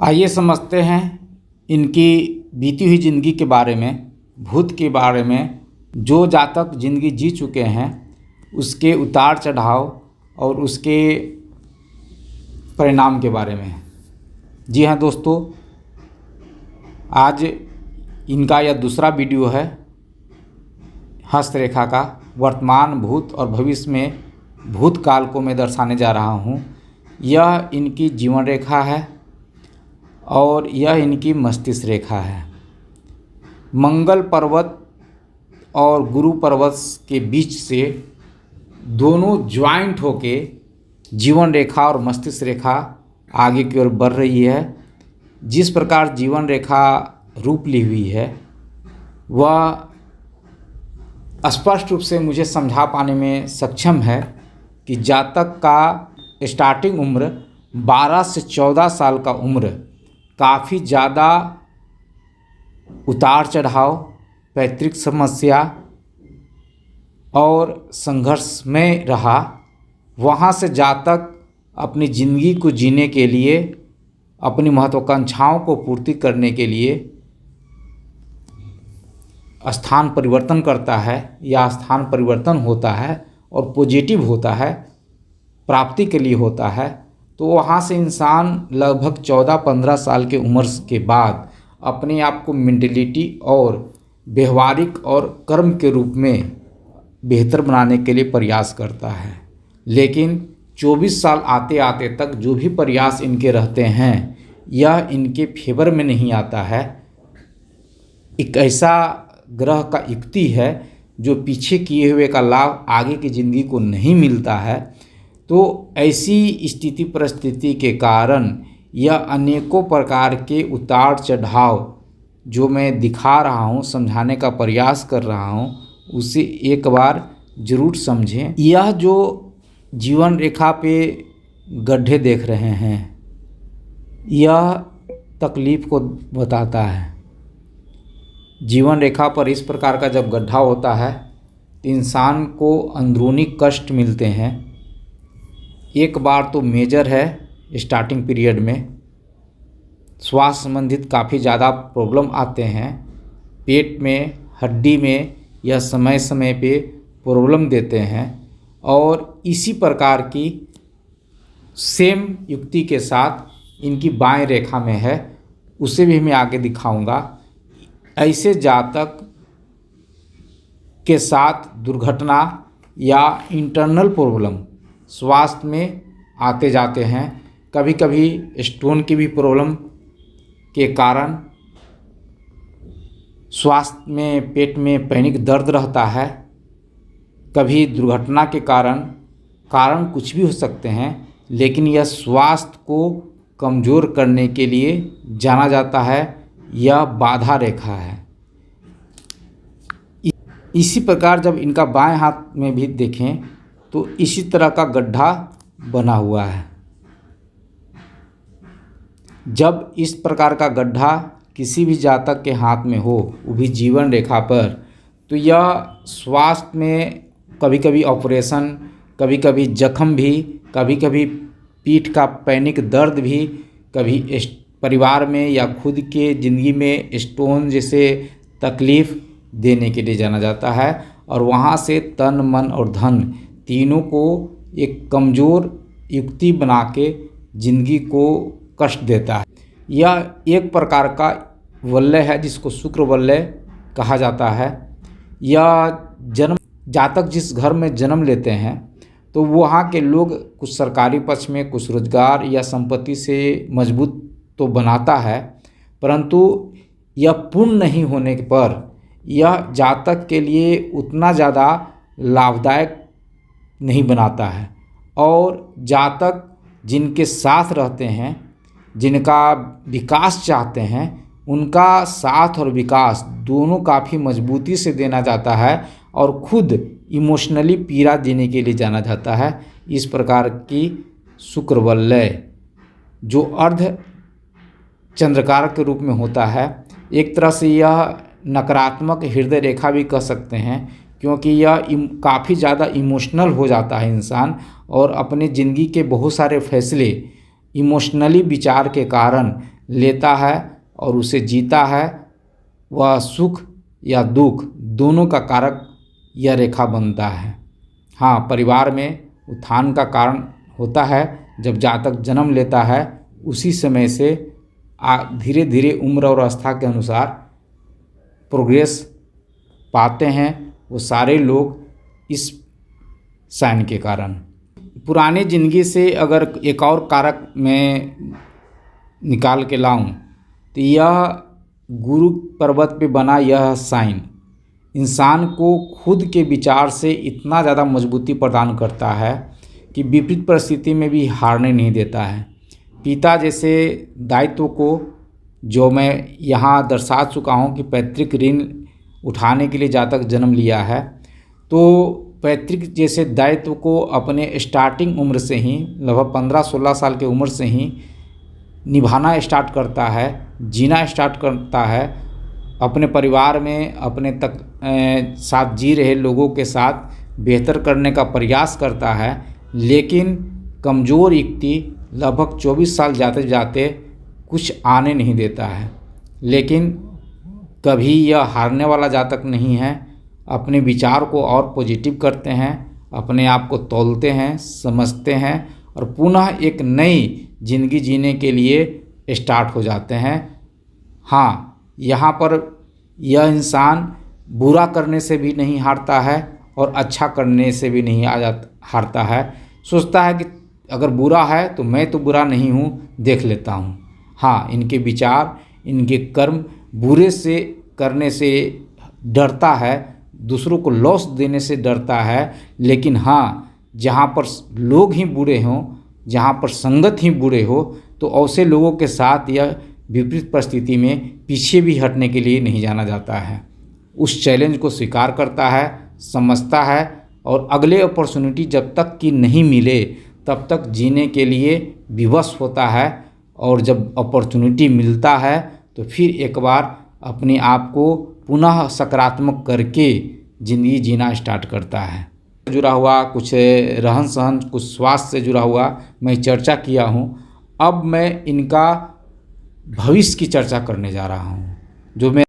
आइए समझते हैं इनकी बीती हुई ज़िंदगी के बारे में, भूत के बारे में। जो जातक ज़िंदगी जी चुके हैं उसके उतार चढ़ाव और उसके परिणाम के बारे में। जी हाँ दोस्तों, आज इनका यह दूसरा वीडियो है हस्तरेखा का। वर्तमान, भूत और भविष्य में भूतकाल को मैं दर्शाने जा रहा हूँ। यह इनकी जीवन रेखा है और यह इनकी मस्तिष्क रेखा है। मंगल पर्वत और गुरु पर्वत के बीच से दोनों ज्वाइंट होके जीवन रेखा और मस्तिष्क रेखा आगे की ओर बढ़ रही है। जिस प्रकार जीवन रेखा रूप ली हुई है वह स्पष्ट रूप से मुझे समझा पाने में सक्षम है कि जातक का स्टार्टिंग उम्र 12 से 14 साल का उम्र काफ़ी ज़्यादा उतार चढ़ाव, पैतृक समस्या और संघर्ष में रहा। वहाँ से जातक अपनी ज़िंदगी को जीने के लिए, अपनी महत्वाकांक्षाओं को पूर्ति करने के लिए स्थान परिवर्तन करता है या स्थान परिवर्तन होता है और पॉजिटिव होता है, प्राप्ति के लिए होता है। तो वहाँ से इंसान लगभग 14-15 साल की उम्र के बाद अपने आप को मेंटलिटी और व्यवहारिक और कर्म के रूप में बेहतर बनाने के लिए प्रयास करता है। लेकिन 24 साल आते आते तक जो भी प्रयास इनके रहते हैं यह इनके फेवर में नहीं आता है। एक ऐसा ग्रह का युक्ति है जो पीछे किए हुए का लाभ आगे की ज़िंदगी को नहीं मिलता है। तो ऐसी स्थिति परिस्थिति के कारण यह अनेकों प्रकार के उतार चढ़ाव जो मैं दिखा रहा हूँ, समझाने का प्रयास कर रहा हूँ, उसे एक बार ज़रूर समझें। यह जो जीवन रेखा पे गड्ढे देख रहे हैं यह तकलीफ़ को बताता है। जीवन रेखा पर इस प्रकार का जब गड्ढा होता है तो इंसान को अंदरूनी कष्ट मिलते हैं। एक बार तो मेजर है, स्टार्टिंग पीरियड में स्वास्थ्य संबंधित काफ़ी ज़्यादा प्रॉब्लम आते हैं। पेट में, हड्डी में यह समय समय पे प्रॉब्लम देते हैं। और इसी प्रकार की सेम युक्ति के साथ इनकी बाएं रेखा में है, उसे भी मैं आगे दिखाऊंगा। ऐसे जातक के साथ दुर्घटना या इंटरनल प्रॉब्लम स्वास्थ्य में आते जाते हैं। कभी कभी स्टोन की भी प्रॉब्लम के कारण स्वास्थ्य में, पेट में पैनिक दर्द रहता है। कभी दुर्घटना के कारण कुछ भी हो सकते हैं, लेकिन यह स्वास्थ्य को कमज़ोर करने के लिए जाना जाता है। यह बाधा रेखा है। इसी प्रकार जब इनका बाएं हाथ में भी देखें तो इसी तरह का गड्ढा बना हुआ है। जब इस प्रकार का गड्ढा किसी भी जातक के हाथ में हो, वो भी जीवन रेखा पर, तो यह स्वास्थ्य में कभी कभी ऑपरेशन, कभी कभी जख्म भी, कभी कभी पीठ का पैनिक दर्द भी, कभी परिवार में या खुद के ज़िंदगी में स्टोन जैसे तकलीफ़ देने के लिए जाना जाता है। और वहाँ से तन, मन और धन तीनों को एक कमज़ोर युक्ति बना के ज़िंदगी को कष्ट देता है। यह एक प्रकार का वलय है जिसको शुक्र वलय कहा जाता है। यह जातक जिस घर में जन्म लेते हैं तो वहाँ के लोग कुछ सरकारी पक्ष में, कुछ रोजगार या संपत्ति से मजबूत तो बनाता है, परंतु यह पूर्ण नहीं होने पर यह जातक के लिए उतना ज़्यादा लाभदायक नहीं बनाता है। और जातक जिनके साथ रहते हैं, जिनका विकास चाहते हैं, उनका साथ और विकास दोनों काफ़ी मजबूती से देना जाता है और खुद इमोशनली पीड़ा देने के लिए जाना जाता है। इस प्रकार की शुक्र वलय जो अर्ध चंद्रकार के रूप में होता है, एक तरह से यह नकारात्मक हृदय रेखा भी कह सकते हैं, क्योंकि यह काफ़ी ज़्यादा इमोशनल हो जाता है इंसान और अपने ज़िंदगी के बहुत सारे फैसले इमोशनली विचार के कारण लेता है और उसे जीता है, वह सुख या दुख दोनों का कारक यह रेखा बनता है। हाँ, परिवार में उत्थान का कारण होता है जब जातक जन्म लेता है, उसी समय से धीरे धीरे उम्र और अवस्था के अनुसार प्रोग्रेस पाते हैं वो सारे लोग इस साइन के कारण। पुरानी ज़िंदगी से अगर एक और कारक मैं निकाल के लाऊं तो यह गुरु पर्वत पे बना यह साइन इंसान को खुद के विचार से इतना ज़्यादा मजबूती प्रदान करता है कि विपरीत परिस्थिति में भी हारने नहीं देता है। पिता जैसे दायित्व को जो मैं यहाँ दर्शा चुका हूँ कि पैतृक ऋण उठाने के लिए जातक जन्म लिया है, तो पैतृक जैसे दायित्व को अपने स्टार्टिंग उम्र से ही लगभग 15-16 साल की उम्र से ही निभाना स्टार्ट करता है, जीना स्टार्ट करता है। अपने परिवार में अपने तक साथ जी रहे लोगों के साथ बेहतर करने का प्रयास करता है, लेकिन कमज़ोर व्यक्ति लगभग 24 साल जाते जाते कुछ आने नहीं देता है। लेकिन कभी यह हारने वाला जातक नहीं है, अपने विचार को और पॉजिटिव करते हैं, अपने आप को तौलते हैं, समझते हैं और पुनः एक नई ज़िंदगी जीने के लिए स्टार्ट हो जाते हैं। हाँ, यहाँ पर यह इंसान बुरा करने से भी नहीं हारता है और अच्छा करने से भी नहीं हारता है। सोचता है कि अगर बुरा है तो मैं तो बुरा नहीं हूँ, देख लेता हूँ। हाँ, इनके विचार, इनके कर्म बुरे से करने से डरता है, दूसरों को लॉस देने से डरता है। लेकिन हाँ, जहाँ पर लोग ही बुरे हों, जहाँ पर संगत ही बुरे हो, तो ऐसे लोगों के साथ यह विपरीत परिस्थिति में पीछे भी हटने के लिए नहीं जाना जाता है। उस चैलेंज को स्वीकार करता है, समझता है और अगले अपॉर्चुनिटी जब तक कि नहीं मिले तब तक जीने के लिए विवश होता है। और जब अपॉर्चुनिटी मिलता है तो फिर एक बार अपने आप को पुनः सकारात्मक करके ज़िंदगी जीना स्टार्ट करता है। जुड़ा हुआ कुछ रहन सहन, कुछ स्वास्थ्य से जुड़ा हुआ मैं चर्चा किया हूँ। अब मैं इनका भविष्य की चर्चा करने जा रहा हूँ, जो मैं